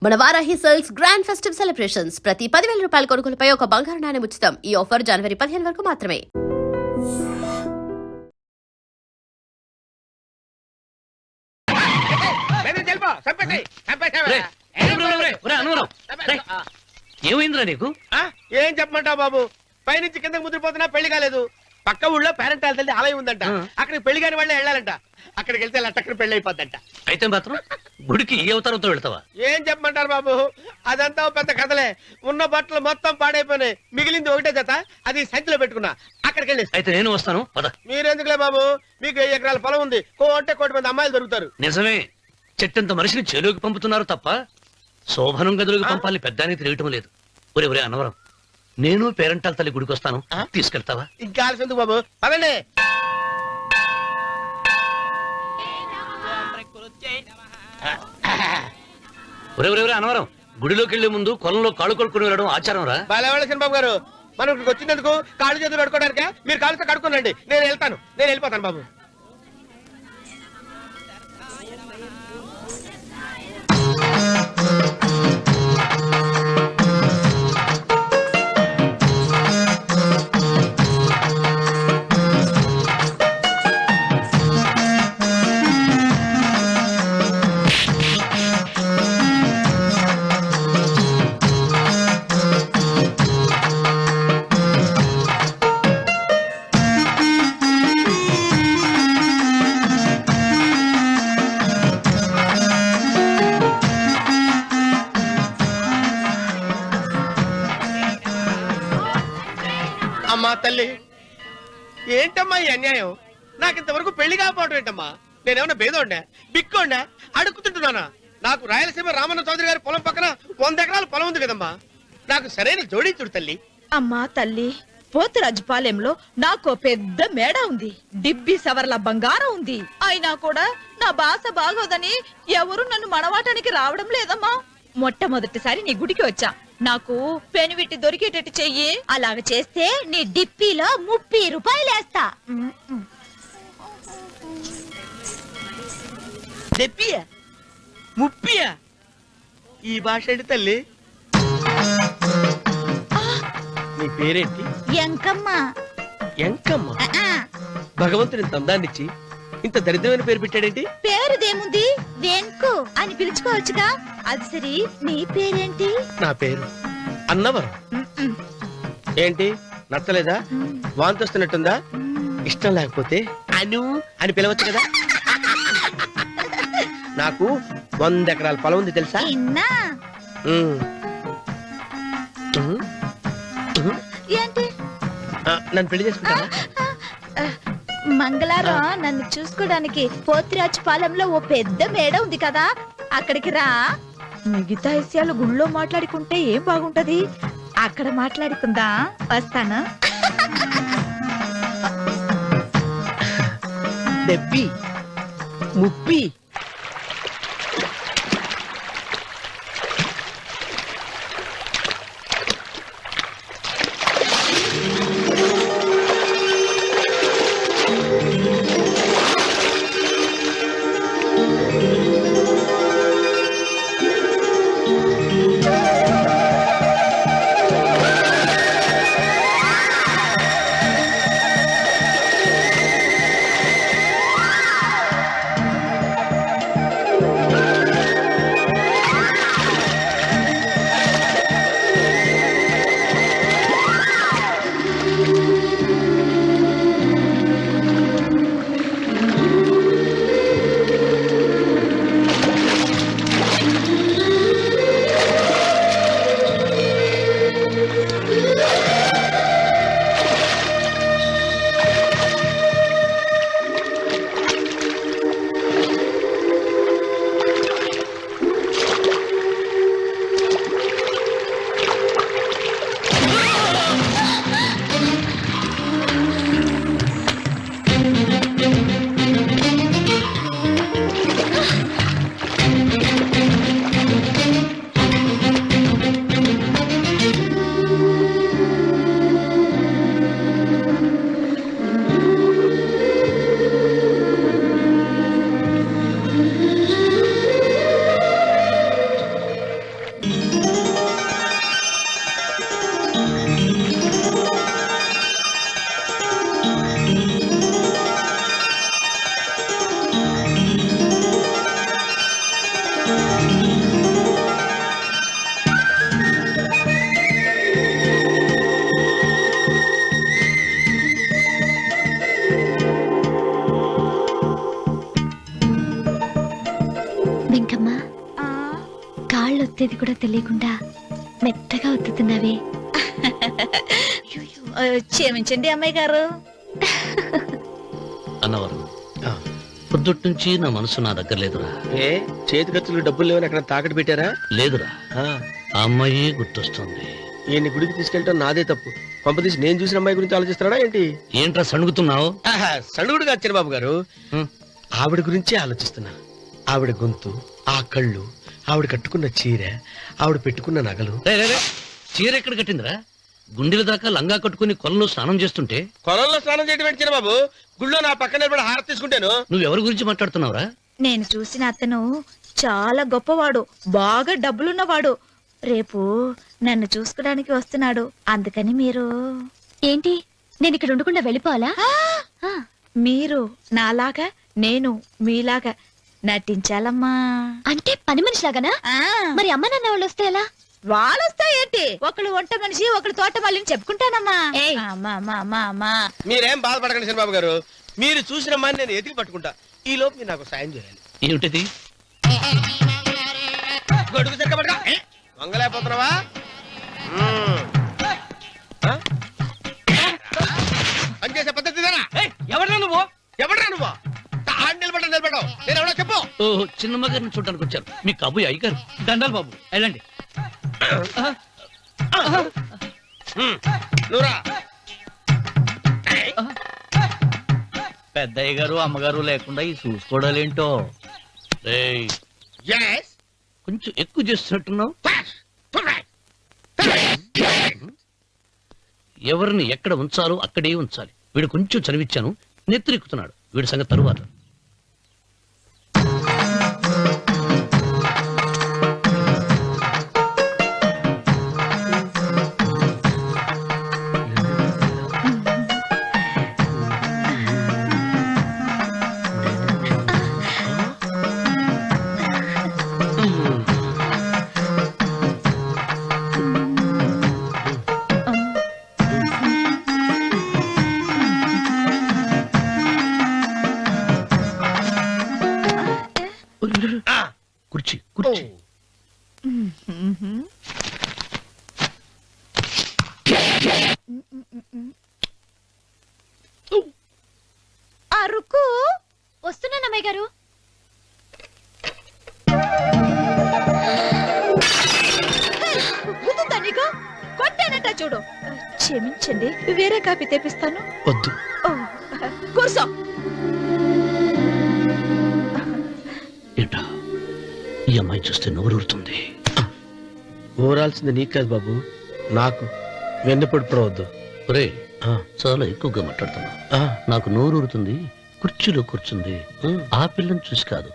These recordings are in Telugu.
మన Varahi sales grand festive celebrations ప్రతి 10,000 రూపాయల కొనుగోలుపై ఒక బంగారు నాణెం ఉచితం. ఈ ఆఫర్ జనవరి 15 వరకు మాత్రమే. ఏమైందిరా నీకు? ఏం చెప్పమంటావు బాబు, పైనుంచి కిందకి ముద్రపోతున్నా పెళ్లి కాలేదు. పక్క ఊళ్ళో పేరెంట్ తల్లి ఆలయం ఉందంట, అక్కడికి పెళ్లి కాని వాళ్ళే వెళ్ళాలంట. అక్కడికి వెళ్తే లట్టక్కన పెళ్లి అయిపోద్దంట. అయితే మాత్రం గుడికి ఏ అవతారంతో వెళ్తావా? ఏం చెప్పమంటారు బాబు, అదంతా పెద్ద కథలే. ఉన్న బట్టలు మొత్తం పాడైపోయినాయి, మిగిలింది ఒకటే జత, అది సంచిలో పెట్టుకున్నా. అక్కడికి వెళ్ళి అయితే నేను వస్తాను పద. మీరెందుకులే బాబు, మీకు 1 ఎకరాల పొలం ఉంది, కోటి మంది అమ్మాయిలు దొరుకుతారు. నిజమే, చెట్టంత మనిషిని చెరువుకి పంపుతున్నారు తప్ప శోభనం గదులకు పంపాలని పెద్దానికి తెలియటం లేదు. ఒరే అన్నవరం, నేను పేరెంటాల తల్లి గుడికి వస్తాను, తీసుకెళ్తావా? ఇంకా ఆలస్యం ఎందుకు బాబు, పదండి. ఒరే అన్నవరం, గుడిలోకి వెళ్లే ముందు కొలంలో కాళ్ళు కొడుకుని వెళ్ళడం ఆచారం రా. బాలేవాళ్ళ చంద్రబాబు గారు, మనం ఇక్కడికి వచ్చినందుకు కాళ్ళు చేతులు కడుక్కోవడానికే. మీరు కాళ్ళతో కడుక్కోనండి, నేను వెళ్ళిపోతాను బాబు. అమ్మా తల్లి, ఏంటమ్మా ఈ అన్యాయం? నాకు ఇంతవరకు పెళ్లి కాకపోవడం ఏంటమ్మా? నేనేమన్నా బేదోండా, బిక్కోండా, అడుగుతుంటున్నానా? నాకు రాయలసీమ రామన్న చౌదరి గారి పొలం పక్కన 100 ఎకరాల పొలం ఉంది కదమ్మా, నాకు సరైన జోడించుడు తల్లి. అమ్మా తల్లి, పోతురాజుపాలెంలో నాకు పెద్ద మేడ ఉంది, డిబ్బి సవర్ల బంగారం ఉంది. అయినా కూడా నా భాష బాగోదని ఎవరు నన్ను మనవాటానికి రావడం లేదమ్మా. మొట్టమొదటిసారి నీ గుడికి వచ్చా, నాకు పెనువిట్టి దొరికేటట్టు చెయ్యి. అలాగ చేస్తే నీ డిప్పిలో 30 రూపాయలు వేస్తా. డెప్పియా, ముప్పియా? ఈ భాష ఏంటి తల్లి? నీ పేరేంటి? ఎంకమ్మ. ఎంకమ్మ? భగవంతుని తందాన్నిచ్చి ఇంత దరిద్రమైన పేరు పెట్టాడేంటి? పేరుదేముంది, వెంకు అని పిలుచుకోవచ్చుగా. అది సరి, నీ పేరేంటి? నా పేరు అన్నవరం. ఏంటి నచ్చలేదా? వాంతి వస్తున్నట్టుందా? ఇష్టం లేకపోతే అను అని పిలవచ్చు కదా. నాకు 100 ఎకరాల పొలం ఉంది తెలుసా? ఏంటి? నన్ను పెళ్లి చేసుకుంటావా? మంగళారం నన్ను చూసుకోవడానికి పోతిరాజు పాలెంలో ఓ పెద్ద మేడ ఉంది కదా, అక్కడికి రా. మిగతా విషయాలు గుళ్ళో మాట్లాడుకుంటే ఏం బాగుంటది, అక్కడ మాట్లాడుకుందా. వస్తాను. డెబ్బి, ముప్పి. కాళ్ళు ఒత్తేది కూడా తెలియకుండా మెత్తగా ఒత్తుతున్నావే. క్షమించండి అమ్మాయి గారు. అన్నవరం పొద్దుటి నుంచి నా మనసు నా దగ్గర లేదురా. ఏ చేతి ఖర్చులు డబ్బులు లేవని అక్కడ తాకట్టు పెట్టారా? లేదురా, ఆ అమ్మాయి గుర్తొస్తుంది. ఈయన్ని గుడికి తీసుకెళ్ళటం నాదే తప్పు. పంపదీసి నేను చూసిన అమ్మాయి గురించి ఆలోచిస్తున్నాడా ఏంటి? ఏంట్రా సణుగుతున్నావు? సడుగుడుగా చిరబాబు గారు, ఆవిడ గురించే ఆలోచిస్తున్నా. ఆవిడ గొంతు, ఆ కళ్ళు, ఆవిడ కట్టుకున్న చీర, ఆవిడ పెట్టుకున్న నగలు. చీర ఎక్కడ కట్టిందిరా? గుండెల దాకా లంగా కట్టుకుని కొలంలో స్నానం చేస్తుంటే. కొలంలో స్నానం చేయడం ఏంటి చిరబాబు? గుళ్ళో నా పక్కన నిలబడి హారతి తీసుకుంటాను. నువ్వెవరి గురించి మాట్లాడుతున్నావురా? నేను చూసిన అతను చాలా గొప్పవాడు, బాగా డబ్బులున్నవాడు. రేపు నన్ను చూసుకోడానికి వస్తున్నాడు. అందుకని మీరు ఏంటి, నేను ఇక్కడ ఉండకుండా వెళ్ళిపోవాలా? మీరు నాలాగా, నేను మీలాగా నటించాలమ్మా. అంటే పని మనిషిలాగానా? మరి అమ్మ నాన్న వాళ్ళు వస్తే ఎలా? వాళ్ళొస్తా ఏంటి, ఒకళ్ళు వంట మనిషి, ఒకళ్ళు తోట మళ్ళీ చెప్పుకుంటానమ్మా. మీరేం బాధపడకండి చిరబాబు గారు. మీరు చూసిన అమ్మాయిని నేను ఎతికి పట్టుకుంటా. ఈ లోపు మీరు నాకు సాయం చేయాలి. ఏమిటిది? గొడుగు సరిగ్గా పట్టుకో. వంగలేకపోతున్నావా? పనిచేసే పద్ధతి ఎవరా నువ్వు? ఎవడరా నువ్వు? నిలబడ్డావు. నేను ఎవడో చెప్పు. ఓహో, చిన్నమ్మ గారిని చూడడానికి వచ్చారు. మీ కబుయ్య అయ్యగారు. దండాలు బాబు, వెళ్ళండి. నువ్వురా. పెద్దయ్య గారు అమ్మగారు లేకుండా ఈ చూసుకోవడాలేంటో. Yes. కొంచెం ఎక్కువ చేస్తున్నట్టున్నావు. ఎవరిని ఎక్కడ ఉంచాలో అక్కడే ఉంచాలి. వీడు కొంచెం చదివిచ్చాను, నెత్తిరెక్కుతున్నాడు. వీడి సంగతి తరువాత. కుర్చీ కుర్చీ. అరుకు వస్తున్నాను అమ్మాయి గారు. నీకు కొట్టానట చూడు. క్షమించండి, వేరే కాపీ తెప్పిస్తాను. వద్దు. కూర్చో. ఏంటా, ఈ అమ్మాయి చూస్తే నోరూరుతుంది. ఊరాల్సింది నీకు కాదు బాబు, నాకు. వెన్నపడి పడవద్దు. ఒరే, చాలా ఎక్కువగా మాట్లాడుతున్నా. నాకు నోరూరుతుంది. కుర్చీలో కూర్చుంది. ఆ పిల్లని చూసి కాదు,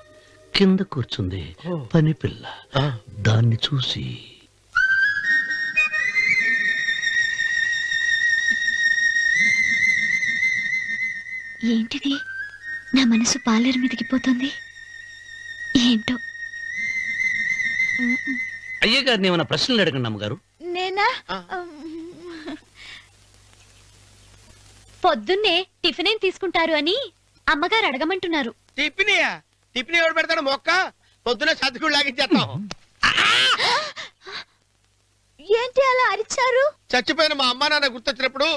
కింద కూర్చుంది పని పిల్ల. దాన్ని చూసి. ఏంటిది, నా మనసు పాలేరు మీదకి పోతుంది. ఏంటో. అయ్యగారిని ఏమైనా ప్రశ్నలు అడగండి అమ్మగారు. నేనా? పొద్దున్నే టిఫిన్ ఏం తీసుకుంటారు అని అమ్మగారు అడగమంటున్నారు. టిఫినియా? టిఫిన్ ఎవడు పెడతాడు? మొక్క పొద్దునే సర్దుకుడు లాగించేస్తాం. ఏంటి అలా అరిచారు? చచ్చిపోయిన మా అమ్మ నాన్న గుర్తొచ్చినప్పుడు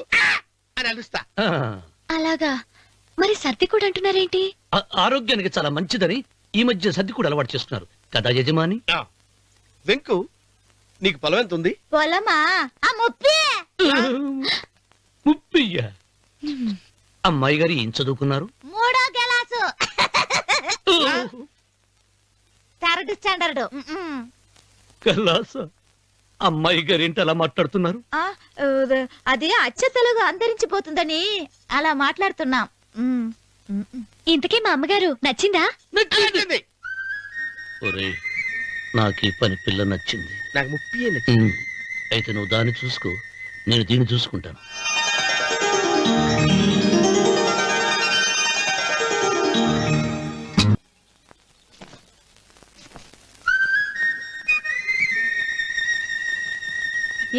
అని అలుస్తా. అలాగా? మరి సర్ది కూడా అంటున్నారేంటి? ఆరోగ్యానికి చాలా మంచిదని ఈ మధ్య సర్ది కూడా అలవాటు చేస్తున్నారు కదా యజమాని. వెంకు, నీకు పొలం ఎంత ఉంది? పొలమా? ఆ ముప్పి. ముప్పయ్య. అమ్మాయి గారు ఏం చదువుకున్నారు? 3వ క్లాసు, 3rd స్టాండర్డ్. కలాస. అమ్మాయి గారు ఏంటి అలా మాట్లాడుతున్నారు? అది అచ్చ తెలుగు అంతరించిపోతుందని అలా మాట్లాడుతున్నాం. ఇంతకీ మా అమ్మగారు నచ్చిందా? నచ్చింది. ఒరే, నాకు ఈ పని పిల్ల నచ్చింది. నాకు ముప్పి. అయితే నువ్వు దాన్ని చూసుకో, నేను దీన్ని చూసుకుంటాను.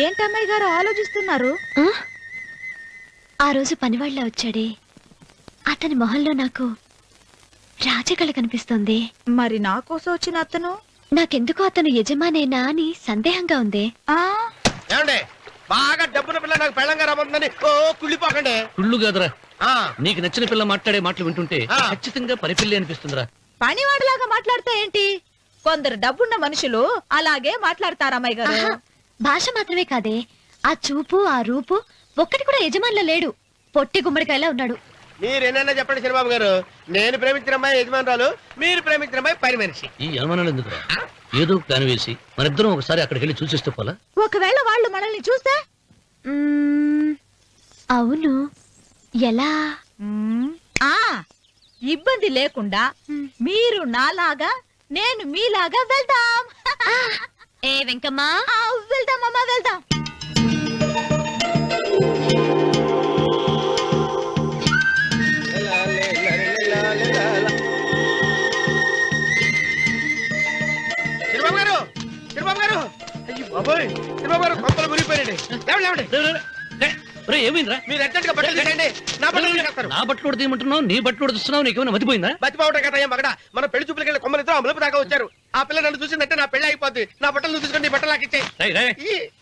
ఏంటమ్మాయి గారు ఆలోచిస్తున్నారు? ఆ రోజు పనివాళ్ళ వచ్చాడే, అతని మొహంలో నాకు రాజకళ కనిపిస్తుంది. మరి నా కోసం వచ్చిన అతను? నాకెందుకో అతను యజమానేనా అని సందేహంగా ఉంది. ఏమండి బాగా డబ్బున పిల్ల నాకు పెళ్ళంగా రాబోతుందని ఓ కుళ్ళిపోకండి. కుళ్ళు కాదురా, ఆ, నీకు నచ్చిన పిల్ల మాట్లాడే మాటలు వింటుంటే ఆ. ఖచ్చితంగా పనిపిల్లి అనిపిస్తుందిరా. పనివాడిలాగా మాట్లాడితే ఏంటి? కొందరు డబ్బున్న మనుషులు అలాగే మాట్లాడతారమ్మాయి గారు. ఆహా, భాష మాత్రమే కాదే, ఆ చూపు ఆ రూపు ఒక్కటి కూడా యజమానిలో లేడు. పొట్టి గుమ్మడికాయలా ఉన్నాడు. మీరేనన్నా చెప్పండి శనిబాబు గారు, నేను ప్రేమించిన అమ్మాయి యజమానురాలు, మీరు ప్రేమించిన అమ్మాయి పని మనిషి. ఈ అనుమానాలు ఎందుకురా? ఏదో ప్లాన్ వేసి మనిద్దరం ఒకసారి అక్కడికి వెళ్ళి చూసేస్తే పోలా? ఒకవేళ వాళ్ళు మనల్ని చూస్తే మ్మ్, అవును, ఎలా? ఆ ఇబ్బంది లేకుండా మీరు నాలాగా నేను మీలాగా వెళ్దాం. ఏ వెంకమ్మా, వెళ్దాం అమ్మా, వెళ్దాం. శనిబాబు గారు, శనిబాబు గారు, అయ్యి బాబోయ్, శనిబాబు గారు కొంపలు మునిగిపోయారండి. లేవండి, లేవండి. ఏమైందిరా? మీరు అర్జెంట్ గా బట్టలు తీసేయండి. నా బట్టలు తీసేస్తారు. నా బట్టలు తీయమంటున్నావు, నీ బట్టలు తీస్తున్నావు, నీకేమైనా మతిపోయిందా? బతిపావటం కదా ఏం మగడ, మన పెళ్లి చూపులకి వెళ్ళి కొమ్మలతో అమలుపు దాకా వచ్చారు. ఆ పిల్ల నన్ను చూసిందంటే నా పెళ్లి అయిపోద్ది. నా బట్టలు నువ్వు తీసుకొని నీ బట్టలు నాకు ఇచ్చేయి. రేయ్, రేయ్,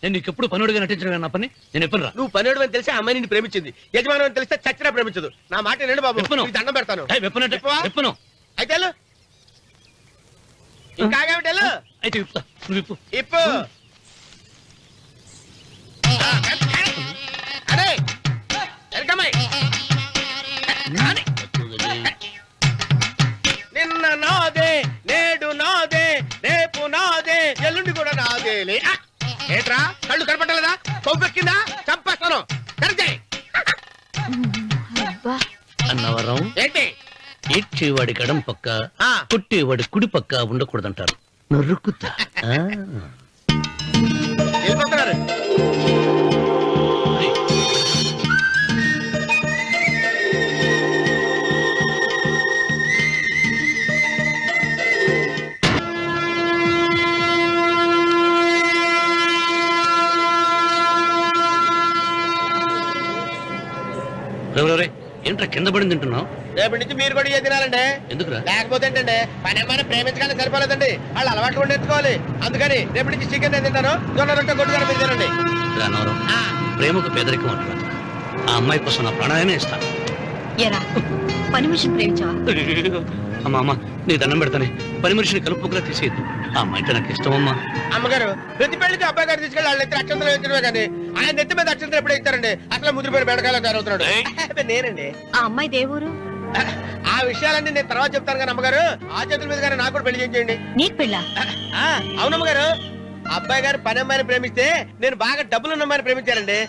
నేను నీకు ఎప్పుడు పనుడిగా నటించడం నా పని. నేను ఎప్పుడు రా? నువ్వు పనివాడు అని తెలిసి ఆ అమ్మాయి నిన్ను ప్రేమించింది, యజమాని అని తెలిస్తే చచ్చినా ప్రేమించదు. నా మాట వినండి బాబు, విప్పను. నీకు దండం పెడతాను. వెప్పనంటే విప్పవా? వెప్పను. అయితే వెళ్ళు. ఇంకా ఆగేమిటి వెళ్ళు. అయితే విప్పుతా, నువ్వు విప్పు. ఇప్పు. అరే ఎరకమ్మాయి. నిన్న నాదే, నేడు నాదే, రేపు నాదే, ఎల్లుండి కూడా నాదేలే. ఏట్రా కళ్ళు కనపట్టలేదా? కొవ్వెక్కిందా? చంపేస్తాను. కరెక్టే. అన్నవరం, ఏంటి? ఏడ్చేవాడి గడం పక్క, ఆ. కొట్టేవాడి కుడి పక్క ఉండకూడదంటారు. నరుకుతా. ఆ. వెళ్ళిపోతున్నారు. రేయ్, రేయ్, ఏంట్రా కింద పడింది తింటున్నావు? రేపటి నుంచి మీరు కూడా ఇదే తినాలండి. ఎందుకురా? లేకపోతే ఏంటంటే పని ఏమైనా ప్రేమించగానే సరిపోలేదండి, వాళ్ళు అలవాట్లు కూడా నేర్చుకోవాలి. అందుకని రేపటి నుంచి చికెన్ నేను తింటాను, జొన్న రొట్టె కొట్టుగా మీరు తినండి. రా అన్నవరం, ఆ, ప్రేమకు పేదరికం అంటారు. ఆ అమ్మాయి కోసం నా ప్రాణాయనే ఇస్తాను. ఎరా పని మనిషిని ప్రేమించావా? అమ్మా అమ్మ, నీ దండం పెడతానే, పని మనిషిని కలుపుకులా తీసేయద్దు. ఆ అమ్మాయి అంటే నాకు ఇష్టమమ్మా. అమ్మగారు ప్రతి పెళ్లికి అబ్బాయి గారు తీసుకెళ్ళి వాళ్ళ ఎత్తి అక్షంతలు వేయించడమే కానీ ఆయన నెత్తి మీద అక్షంతలు ఎప్పుడే ఇస్తారండి. అసలు ముదిరిపోయిన బెడకాయలు తయారవుతున్నాడు. అబ్బే, నేనండి. ఆ అమ్మాయి దేవురు ఆ విషయాలన్నీ నేను తర్వాత చెప్తాను కానీ అమ్మగారు, ఆ చేతుల మీద కానీ నాకు కూడా పెళ్లి చేయండి. నీకు పెళ్ళా? అవునమ్మగారు, అబ్బాయి గారు పని అమ్మాయిని ప్రేమిస్తే నేను బాగా డబ్బులున్న అమ్మాయిని ప్రేమించారండి.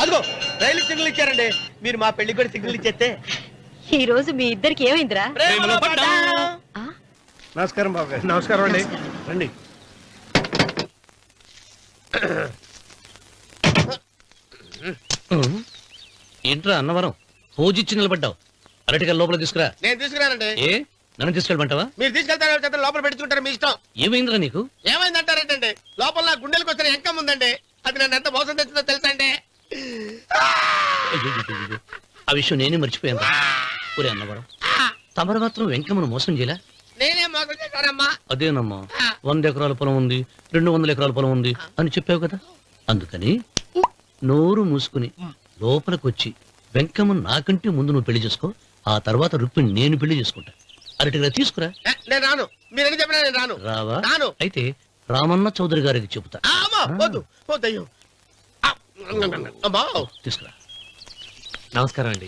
అదిగో రైలు సిగ్నల్ ఇచ్చారండి. మీరు మా పెళ్లికి కూడా సిగ్నల్ ఇచ్చేస్తే ఈ రోజు మీ ఇద్దరికి ఏమైందిరా? ప్రేమలో పడ్డాం. నమస్కారం బాబు గారు. నమస్కారం అండి. రండి. ఏంట్రా అన్నవరం, పూజిచ్చి నిలబడ్డావు? అరటిగా లోపల తీసుకురా. నేను తీసుకురానండి. ఏ, నన్ను తీసుకెళ్ళమంటావా? మీరు తీసుకెళ్తారో చేత లోపల పెట్టుకుంటారు, మీ ఇష్టం. ఏమైందిరా నీకు? ఏమైందంటారేంటండి? లోపల నా గుండెలకు వచ్చిన ఎంకం ఉందండి, అది నన్ను ఎంత మోసం తెచ్చిందో తెలుసా అండి. అయ్యయ్యయ్యయ్యో, ఆ విషయం నేనే మర్చిపోయాను. ఒరే అన్నవరం, తమరు మాత్రం వెంకమ్మను మోసం చేయలే? నేనే మోసం చేశానమ్మా. అదేనమ్మా, 100 ఎకరాల పొలం ఉంది, 200 ఎకరాల పొలం ఉంది అని చెప్పావు కదా, అందుకని నోరు మూసుకుని లోపలికి వచ్చి వెంకమ్మను నాకంటే ముందు నువ్వు పెళ్లి చేసుకో, ఆ తర్వాత రుక్మిణి నేను పెళ్లి చేసుకుంటా. అరటిగా తీసుకురా. నేను రాను, మీరని చెప్పినా నేను రాను. రావా? రాను. అయితే రామన్న చౌదరి గారికి చెబుతా. అమ్మా వద్దు, వద్దయ్యో. అమ్మా తీసుకురా. నమస్కారం అండి.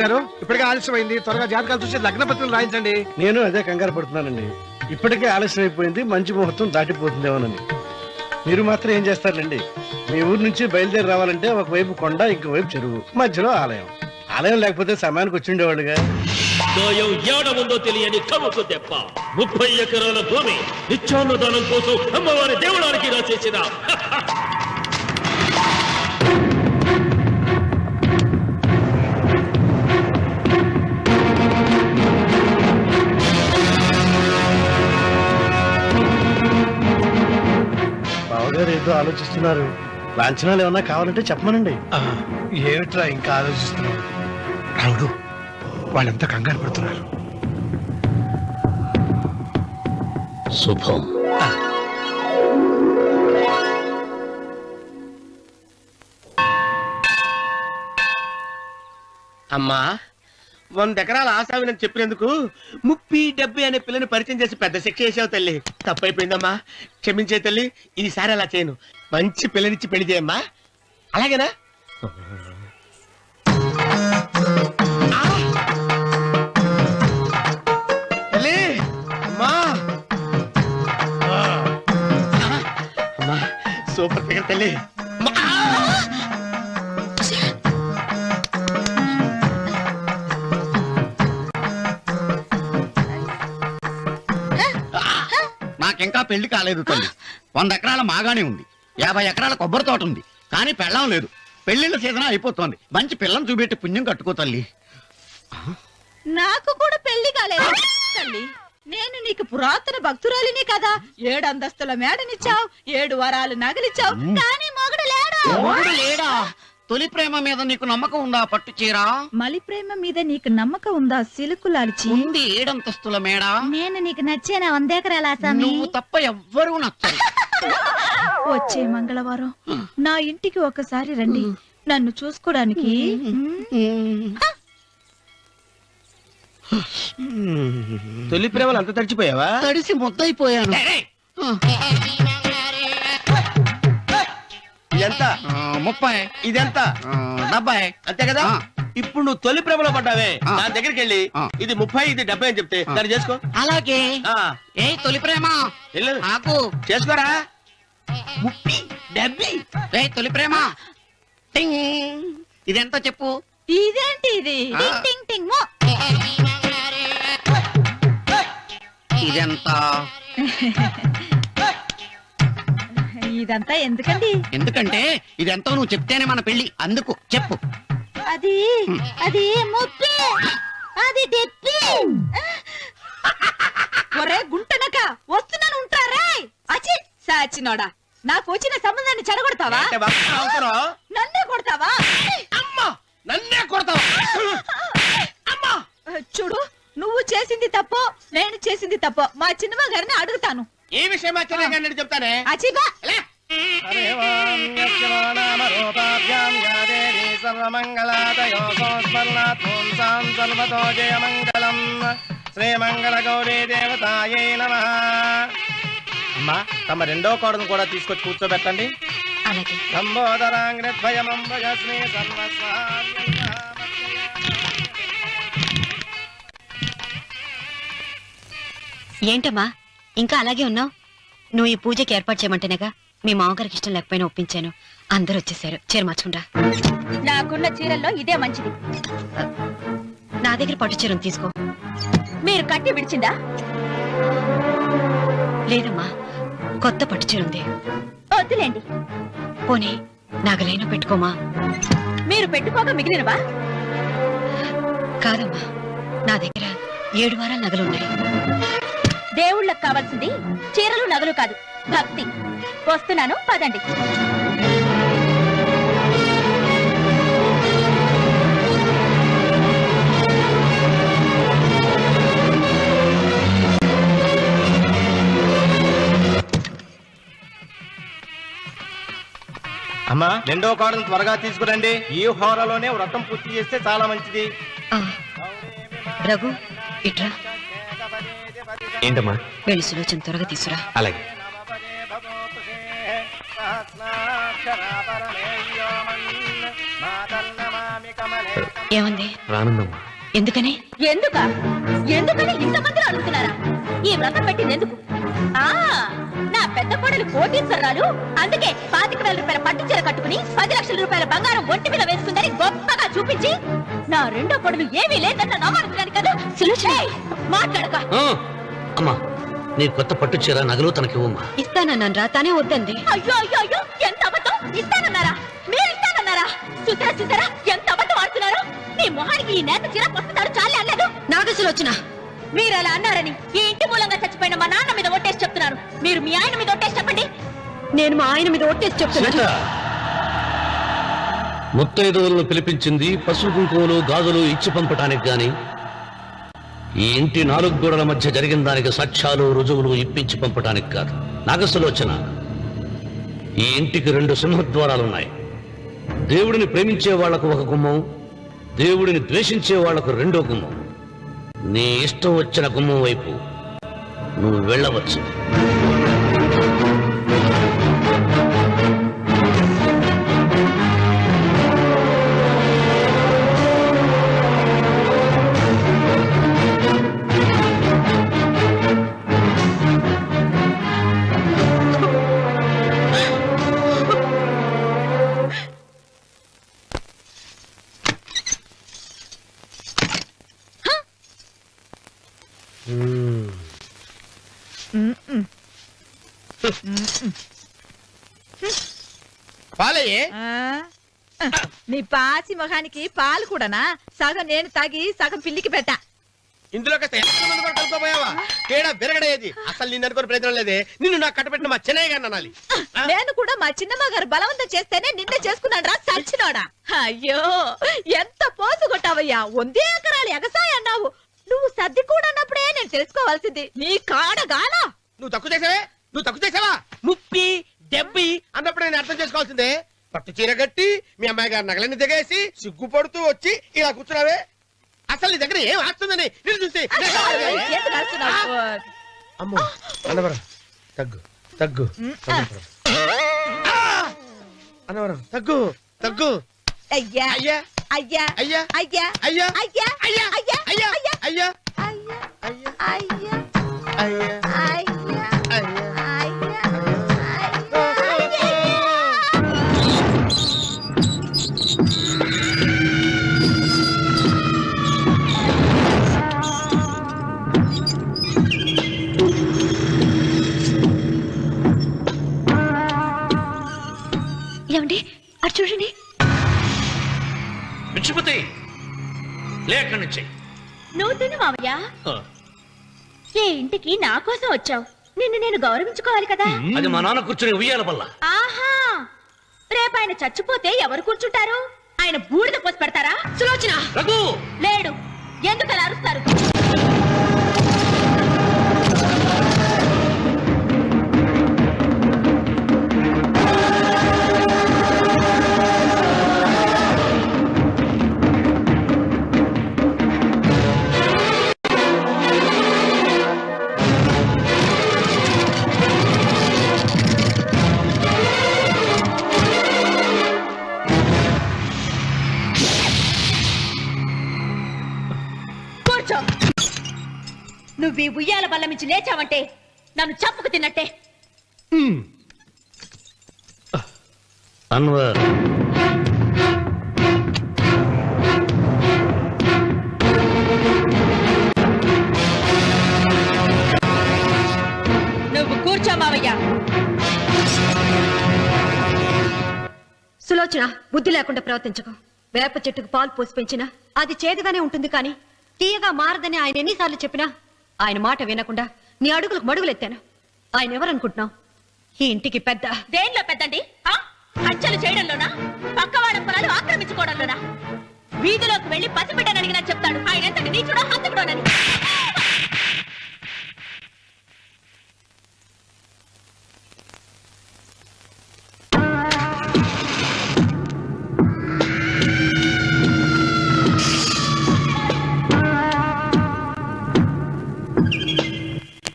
గారు ఇప్పటికే ఆలస్యమైంది, త్వరగా జాతకాలు చూసి లగ్న పత్రికలు రాయించండి. నేను అదే కంగారు పడుతున్నానండి. ఇప్పటికే ఆలస్యం అయిపోయింది, మంచి ముహూర్తం దాటిపోతుందేమోనని. మీరు మాత్రం ఏం చేస్తారండి? మీ ఊరు నుంచి బయలుదేరి రావాలంటే ఒకవైపు కొండ, ఇంకోవైపు చెరువు, మధ్యలో ఆలయం. ఆలయం లేకపోతే సమయానికి వచ్చి ఉండేవాళ్ళుగా. గాయం ఏడముందో తెలియని కవుకు దెబ్బ 30 ఎకరాల భూమి నిత్యాన్నదానం కోసం అమ్మవారి దేవుడానికి రాసేసిన బావగారు ఏదో ఆలోచిస్తున్నారు. లాంఛనాలు ఏమన్నా కావాలంటే చెప్పమనండి. ఏమిట్రా ఇంకా ఆలోచిస్తున్నావు? రావుడు, వాళ్ళంతా కంగారు పడుతున్నారు. శుభం. అమ్మా, 100 ఎకరాల ఆశావినని చెప్పినందుకు 30-70 అనే పిల్లని పరిచయం చేసి పెద్ద శిక్ష చేసావు తల్లి. తప్పైపోయిందమ్మా, క్షమించే తల్లి. ఈసారి అలా చేయను. మంచి పిల్లనిచ్చి పెళ్లి చేయమ్మా. అలాగేనా? తల్లి, అమ్మా. అమ్మా, సూపర్ ఫిగర్ తల్లి. నాకింకా పెళ్లి కాలేదు తల్లి. 100 ఎకరాల మాగానే ఉంది, 50 ఎకరాల కొబ్బరి తోట ఉంది, కానీ పెళ్ళం లేదు. పెళ్లిళ్ళ సీజన్ అయిపోతోంది. మంచి పిల్లని చూపెట్టి పుణ్యం కట్టుకో తల్లి. నాకు కూడా పెళ్లి కాలేదు తల్లి. నేను నీకు పురాతన భక్తురాలిని కదా. 7 అంతస్తుల మేడనిచ్చావు, 7 వరాలు నగలిచ్చావు, కానీ మొగుడు లేడు. మొగుడు లేడా? తొలి ప్రేమ మీద నీకు నమ్మకం ఉందా? పట్టు చీరా. మలి ప్రేమ మీద నీకు నమ్మకం ఉందా? సిలుకులాల్చి ఉంది 7 అంతస్తుల మేడ. నేను నీకు నచ్చేనా 100 ఎకరాల ఆసామి? నువ్వు తప్ప ఎవ్వరూ నచ్చరు. వచ్చే మంగళవారం నా ఇంటికి ఒకసారి రండి, నన్ను చూసుకోవడానికి. తొలి ప్రేమలు అంత తడిచిపోయావా? తడిసి ముద్దయిపోయాను. ఇదెంత? 30. ఇదెంత? 70. అంతే కదా? ఇప్పుడు నువ్వు తొలి ప్రేమలో పడ్డావే, దాని దగ్గరికి వెళ్ళి ఇది 30, ఇది 70 అని చెప్తే దాన్ని చేసుకో. అలాగే. ఆ, ఏ తొలి ప్రేమ వెళ్ళు, నాకు చేసుకోరా. 30, 70. ఏ తొలి ప్రేమ టింగ్. ఇదెంత చెప్పు? ఇదేంటి ఇది? టింగ్ టింగ్ టింగ్ మో. ఇదెంత? ఇదంతా ఎందుకండి? ఎందుకంటే ఇదెంతో నువ్వు చెప్తేనే మన పెళ్లి. అందుకు చెప్పు. అది అది ముప్పి, అది డెప్పి. ఒరే గుంటనక, వస్తున్నాను ఉంటారా? అచి సాచినోడా, నాకు వచ్చిన సంబంధాన్ని చెడగొడతావా? అంటే బాగా అవసరం. నన్నే కొడతావా? అమ్మా, నన్నే కొడతావా? అమ్మా, చూడు, నువ్వు చేసింది తప్పో, నేను చేసింది తప్పో మా చిన్నమ్మ గారిని అడుగుతాను. ఈ విషయం ఆశ్చర్యంగా చెప్తానే. అచిబా శ్రీమంగళ గౌరీ దేవతాయే నమః. అమ్మా, తమ రెండో కోడను కూడా తీసుకొచ్చి కూర్చోబెట్టండి. అలాగే. లంబోదరాంగ్రద్వయమంబుజ శ్రీ ఏంటమ్మా ఇంకా అలాగే ఉన్నావు? నువ్వు ఈ పూజకి ఏర్పాటు చేయమంటేనేగా మీ మామగారికి ఇష్టం లేకపోయినా ఒప్పించాను. అందరూ వచ్చేసారు. చీర మార్చుకుంటా. నాకున్న చీరల్లో ఇదే మంచిది. నా దగ్గర పట్టు చీరను తీసుకో. మీరు కట్టి విడిచిందా? లేదమ్మా, కొత్త పట్టు చీర ఉంది. వద్దులేండి. పోనీ నాగలైనా పెట్టుకోమా? మీరు పెట్టుకోక మిగిలినవా? కాదమ్మా, నా దగ్గర 7 వారాల నగలున్నాయి. దేవుళ్ళకు కావాల్సింది చీరలు నగలు కాదు, భక్తి. వస్తున్నాను, పదండి. అమ్మా, రెండో కోడను త్వరగా తీసుకురండి. ఈ హోరలోనే వ్రతం పూర్తి చేస్తే చాలా మంచిది. రఘు, ఇట్రా. ఏంటమ్మా? వెళ్ళి సులోచన త్వరగా తీసురా. అలాగే. ఏముంది? రానుందమ్మా. ఎందుకని? ఎందుకని ఇంతమందిలో అడుగుతున్నారా? ఈ వ్రతం పెట్టింది ఎందుకు? నా పెద్ద కోడలు కోటీశ్వరరాలు, అందుకే 25,000 రూపాయల పట్టు చీర కట్టుకుని 10 లక్షల రూపాయల బంగారం ఒంటి మీద వేసుకుందని గొప్పగా చూపించి, నా రెండో కోడలు ఏమీ లేదన్న నమ్మకం కదా. మాట్లాడక. అమ్మా, నీ కొత్త పట్టు చీర నగలు తనకివ్వమ్మా. ఇస్తానన్నాను రా, తానే వద్దంది. అయ్యో అయ్యో అయ్యో, ఎంత అబద్ధం! ఇస్తానన్నారా? మీరు ఇస్తానన్నారా? చూసారా ఎంత అబద్ధం ఆడుతున్నారు? మీ మొహానికి ఈ నేత చీర వస్తున్నాడు చాలే అనలేదు. నాగసులోచన, మీరు అలా అన్నారని ఈ ఇంటి మూలంగా చచ్చిపోయిన మా నాన్న మీద ఒట్టేసి చెప్తున్నారు. మీరు మీ ఆయన మీద ఒట్టేసి చెప్పండి. నేను మా ఆయన మీద ఒట్టేసి చెప్తున్నాను. ముత్తైదువులను పిలిపించింది పసుపు కుంకుమలు గాజులు ఇచ్చి పంపటానికి గాని, ఈ ఇంటి 4 గోడల మధ్య జరిగిన దానికి సాక్ష్యాలు రుజువులు ఇప్పించి పంపటానికి కాదు. నాగసులోచన, ఈ ఇంటికి 2 సింహద్వారాలున్నాయి. దేవుడిని ప్రేమించే వాళ్లకు ఒక గుమ్మం, దేవుడిని ద్వేషించే వాళ్లకు 2వ గుమ్మం. నీ ఇష్టం వచ్చిన గుమ్మం వైపు నువ్వు వెళ్ళవచ్చు. పాలయ్యే. నీ పాసి మొహానికి పాలు కూడానా? సగం నేను తాగి సగం పిల్లికి పెట్టా. ఇందులో కాస్త ఎంతమంది కూడా కలుపుకోపోయావా? తేడా విరగడేది. అసలు నిన్ను అనుకుని ప్రయోజనం లేదే. నిన్ను నాకు కట్టబెట్టిన మా చెన్నయ్య గారిని అనాలి. నేను కూడా మా చిన్నమ్మ గారు బలవంతం చేస్తేనే నిన్నే చేసుకున్నాడు రా సచ్చినోడా. అయ్యో, ఎంత పోసు కొట్టావయ్యా! 100 ఎకరాలు ఎగసాయ అన్నావు. నువ్వు సర్ది కూడా అన్నప్పుడే నేను తెలుసుకోవాల్సింది. నీ కాడగానా? నువ్వు తక్కువ చేసావా? 30, 70 అన్నప్పుడు నేను అర్థం చేసుకోవాల్సిందే. పట్టు చీర కట్టి మీ అమ్మాయి గారు నగలన్నీ దిగేసి సిగ్గుపడుతూ వచ్చి ఇలా కూర్చున్నావే. అసలు నీ దగ్గర ఏం ఆస్తుందని నేను చూసి అమ్మో అన్నవరం తగ్గు తగ్గు అన్నవరం తగ్గు తగ్గు. అయ్యా అయ్యా అయ్యా అయ్యా అయ్యా అయ్యా అయ్యా అయ్యా అయ్యా అయ్యా అయ్యా అయ్యా అయ్యా అయ్యా అయ్యా అయ్యా ఏమండి అటు చూడండి. పిచ్చిపోతే లేక్కడి నుంచి. నువ్వు తిను మావయ్య. ఏ ఇంటికి నా కోసం వచ్చావు? నిన్ను నేను గౌరవించుకోవాలి కదా. అది మా నాన్న కూర్చుని ఉయ్యాల వల్ల. ఆహా, రేపు ఆయన చచ్చిపోతే ఎవరు కూర్చుంటారు? ఆయన బూడిద పోసి పెడతారా? సులోచన రఘు లేడు. ఎందుకు అలా అరుస్తారు? నువ్వు ఈ ఉయ్యాల బల్ల మించి లేచావంటే నన్ను చంపుకు తిన్నట్టే. అన్వర్, నువ్వు కూర్చో మావయ్య. సులోచన, బుద్ధి లేకుండా ప్రవర్తించకు. వేప చెట్టుకు పాలు పోసి పెంచినా అది చేదుగానే ఉంటుంది, కానీ తీయగా మారదని ఆయన ఎన్నిసార్లు చెప్పినా ఆయన మాట వినకుండా నీ అడుగులకు మడుగులెత్తాను. ఆయన ఎవరనుకుంటున్నావు? ఈ ఇంటికి పెద్ద. దేనిలో పెద్దండి? హత్యలు చేయడంలోనా? పక్కవాడ పొలాలు ఆక్రమించుకోవడంలోనా? వీధిలోకి వెళ్లి పసిబిడ్డని అడిగినా చెప్తాడు ఆయన ఎంతటి నీచుడో హంతకుడోనని.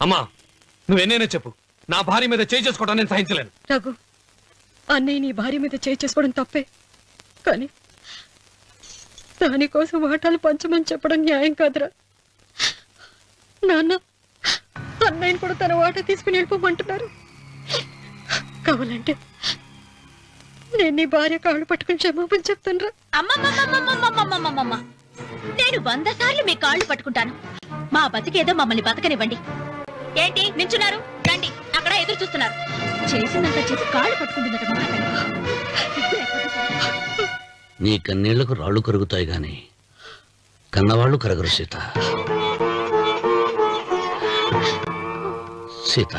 అమ్మా, నువ్వెన్నైనా చెప్పు, నా భార్య మీద చేయి చేసుకోవడం నేను సహించలేను. రఘు, అన్నయ్య నీ భార్య మీద చేయి చేసుకోవడం తప్పే, కానీ దానికోసం వాటాలు పంచమని చెప్పడం న్యాయం కాదురా. నాన్న అన్నయ్యని కూడా తన వాటా తీసుకుని వెళ్ళిపోమంటున్నారు. కావాలంటే నేను నీ భార్య కాళ్ళు పట్టుకుని క్షమాపణ చెప్తాను. అమ్మమ్మమ్మమ్మమ్మమ్మమ్మమ్మమ్మ నేను 100 సార్లు మీ కాళ్ళు పట్టుకుంటాను. మా బతికేదో మమ్మల్ని బతకనివ్వండి. ఏంటి నించున్నారు? రండి, అక్కడ ఎదురు చూస్తున్నారు. చేసిందంతా చేసి కాళ్ళు పట్టుకుంటుందట మా అతను. నీ కన్నీళ్లకు రాళ్ళు కరుగుతాయి గాని కన్నవాళ్ళు కరగరు సీత. సీత,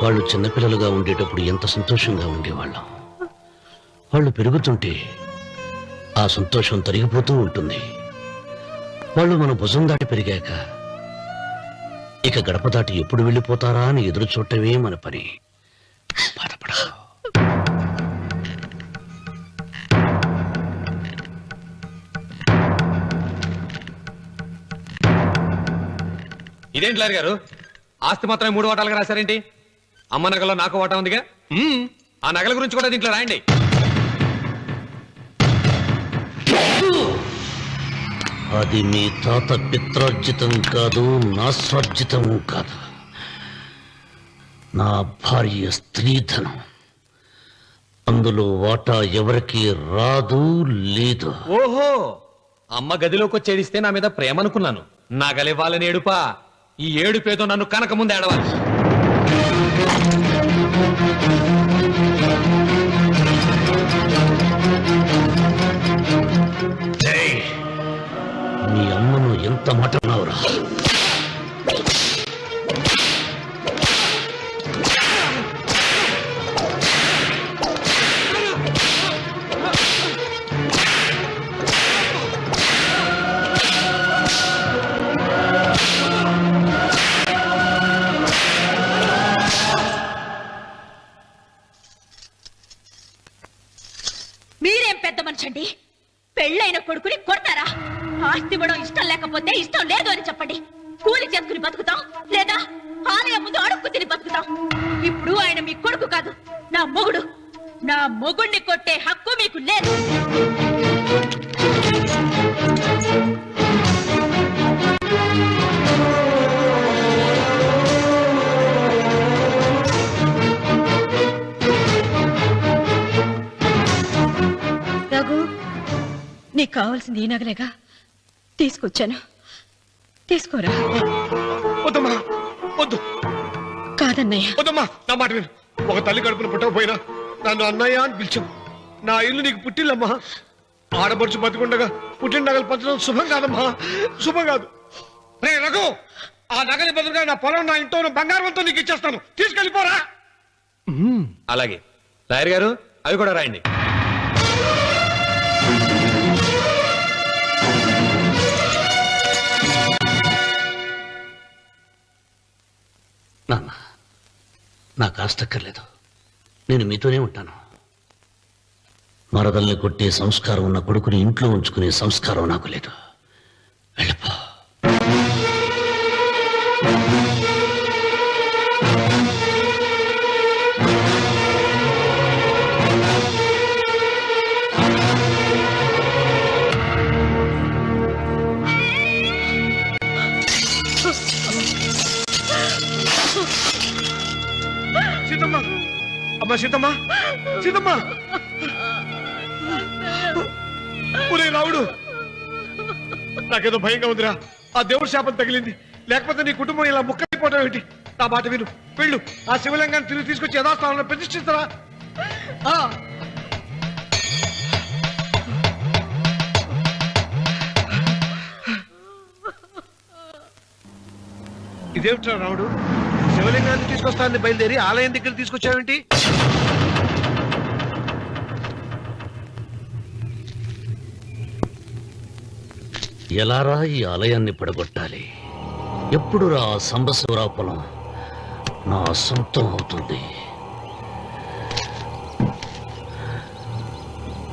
వాళ్ళు చిన్నపిల్లలుగా ఉండేటప్పుడు ఎంత సంతోషంగా ఉండేవాళ్ళం. వాళ్ళు పెరుగుతుంటే ఆ సంతోషం తరిగిపోతూ ఉంటుంది. వాళ్ళు మన భుజం దాటి పెరిగాక ఇక గడప దాటి ఎప్పుడు వెళ్ళిపోతారా అని ఎదురు చూడటమే మన పని. బాధపడ. ఇదేంటి లాయర్ గారు, ఆస్తి మాత్రమే 3 వాటాలుగా రాశారేంటి? అమ్మ నగలో నాకు వాటా ఉందిగా. ఆ నగల గురించి కూడా దీంట్లో రాయండి. అది మీ తాత పిత్రార్జితం కాదు, నా స్వార్జితం కాదు. నా భార్య స్త్రీధనం. అందులో వాటా ఎవరికి రాదు, లేదు. ఓహో, అమ్మ గదిలోకి వచ్చి ఏడిస్తే నా మీద ప్రేమ అనుకున్నాను. నగలివ్వాలని ఏడుపా. ఈ ఏడుపేదో నన్ను కనక ముందు ఏడవాలి. నీ అమ్మను ఎంత మాట అన్నావురా? మీరేం పెద్ద మనిషండి? పెళ్ళైన కొడుకుని కొడతారా? ఆస్తి ఇవ్వడం ఇష్టం లేకపోతే ఇష్టం లేదు అని చెప్పండి. కూలి చేసుకుని బతుకుతాం, లేదా ఆలయం ముందు అడుక్కు తిని బతుకుతాం. ఇప్పుడు ఆయన మీ కొడుకు కాదు, నా మొగుడు. నా మొగుడిని కొట్టే హక్కు మీకు లేదు. రఘు, నీకు కావాల్సింది ఈ నగలేగా తీసుకొచ్చాను, తీసుకోరా. వద్దమ్మా, వద్దు. కాదన్నయ్య. వద్దమ్మా, నా మాట విను. ఒక తల్లి కడుపున పుట్టకపోయినా నన్ను అన్నయ్య అని పిలిచావు. నా ఇల్లు నీకు పుట్టిల్లమ్మా. ఆడపడుచు బతికుండగా పుట్టిన నగలు పంచడం శుభం కాదమ్మా, శుభం కాదు. రే రఘు, ఆ నగలి బదులుగా నా పొలం, నా ఇంట్లో ఉన్న బంగారంతో నీకు ఇచ్చేస్తాను. తీసుకెళ్ళిపోరా. అలాగే లాయర్ గారు, అవి కూడా రాయండి. నాన్న, నాకు ఆస్తక్కర్లేదు. నేను మీతోనే ఉంటాను. మరదల్ని కొట్టే సంస్కారం ఉన్న కొడుకుని ఇంట్లో ఉంచుకునే సంస్కారం నాకు లేదు. వెళ్ళిపో. సీతమ్మ, అమ్మ సీతమ్మ, సీతమ్మ. ఒరే రావుడు, నాకేదో భయంగా ఉందిరా. ఆ దేవుడి శాపం తగిలింది. లేకపోతే నీ కుటుంబం ఇలా ముక్కైపోవడం ఏంటి? నా మాట విను, వెళ్ళు. ఆ శివలింగాన్ని తిరిగి తీసుకొచ్చి యథాస్థానంలో ప్రతిష్ఠిస్తారా? ఇదేమిట్రా రావుడు, శివలింగాన్ని తీసుకొస్తానని బయలుదేరి ఆలయం దగ్గర తీసుకొచ్చావేంటి? ఎలారా ఈ ఆలయాన్ని పడగొట్టాలి? ఎప్పుడురా సంబశివరా పొలం నా సొంతం అవుతుంది?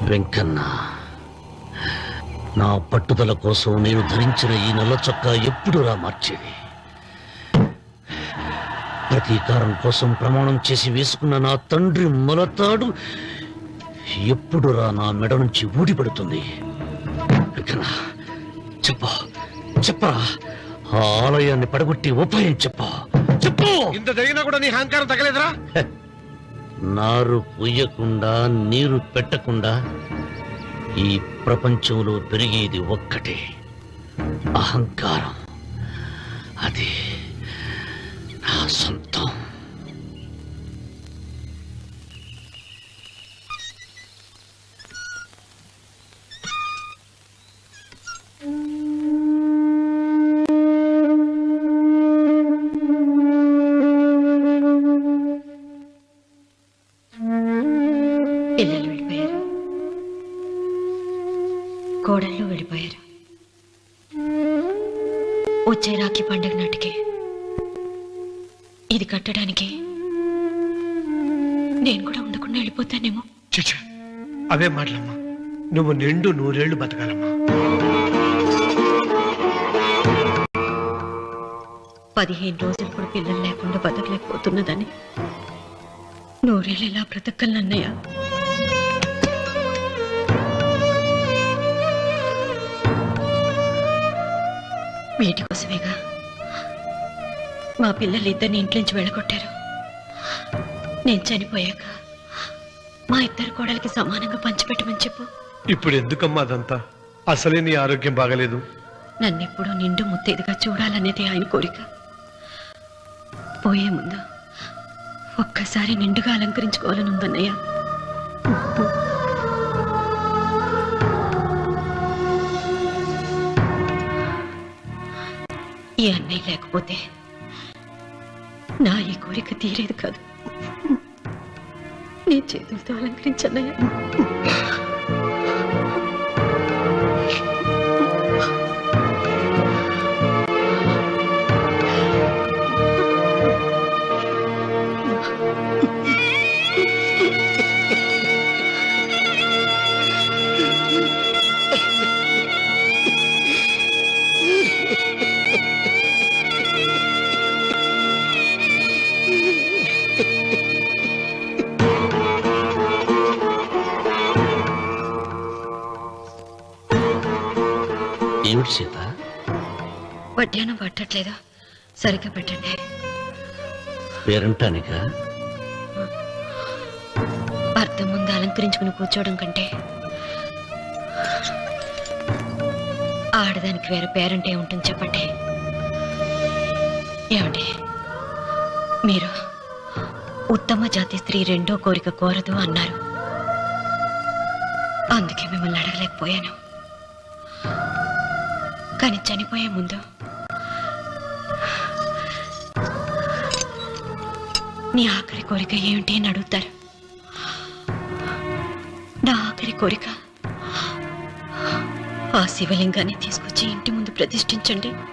వెంకన్న, నా పట్టుదల కోసం నేను ధరించిన ఈ నల్ల చొక్కా ఎప్పుడురా మార్చేది? ప్రతీకారం కోసం ప్రమాణం చేసి వేసుకున్న నా తండ్రి మొలతాడు ఎప్పుడురా నా మెడ నుంచి ఊడిపడుతుంది? అర్చన చెప్పు చెప్పరా ఆ ఆలయాన్ని పడగొట్టి ఉపాయం చెప్పు చెప్పు. ఇంత జరిగినా కూడా నీ అహంకారం తగ్గలేదురా? నారు పుయ్యకుండా నీరు పెట్టకుండా ఈ ప్రపంచంలో పెరిగేది ఒక్కటే, అహంకారం. అది నా సొంతం. పిల్లలు వెళ్ళిపోయారు, కోడళ్ళు వెళ్ళిపోయారు. వచ్చే రాఖీ పండగ నాటికి ఇది కట్టడానికి నేను కూడా ఉండకుండా వెళ్ళిపోతానేమో. చిచ్చా, అవే మాటలమ్మా. నువ్వు నిండు 100 ఏళ్ళు బతకాలమ్మా. 15 రోజులు కూడా పిల్లలు లేకుండా బతకలేకపోతున్నదని 100 ఏళ్ళు ఎలా బ్రతకలన్నయ్య? వీటి కోసమేగా మా పిల్లలు ఇద్దరిని ఇంట్లోంచి వెళ్ళగొట్టారు. నేను చనిపోయాక మా ఇద్దరు కోడలికి సమానంగా పంచిపెట్టమని చెప్పు. ఇప్పుడు ఎందుకమ్మా అదంతా? అసలే నీ ఆరోగ్యం బాగలేదు. నన్నెప్పుడు నిండు ముత్తేదిగా చూడాలనేది ఆయన కోరిక. పోయే ముందు ఒక్కసారి నిండుగా అలంకరించుకోవాలని ఉందన్నయ్య. ఈ అన్నయ్య లేకపోతే నా ఈ కోరిక తీరేది కాదు. నీ చేతులతో అలంకరించన్నయ్య. ఏమిటి సీత? వడ్డానం పట్టట్లేదు, సరిగ్గా పెట్టండి. పేరంటానికా? అర్థం ముందు అలంకరించుకుని కూర్చోవడం కంటే ఆడదానికి వేరే పేరంటే ఉంటుంది చెప్పండి. ఏమండి, మీరు ఉత్తమ జాతి స్త్రీ రెండో కోరిక కోరదు అన్నారు. అందుకే మిమ్మల్ని అడగలేకపోయాను. కానీ చనిపోయే ముందు నీ ఆఖరి కోరిక ఏమిటి అని అడుగుతారు. నా ఆఖరి కోరిక ఆ శివలింగాన్ని తీసుకొచ్చి ఇంటి ముందు ప్రతిష్ఠించండి.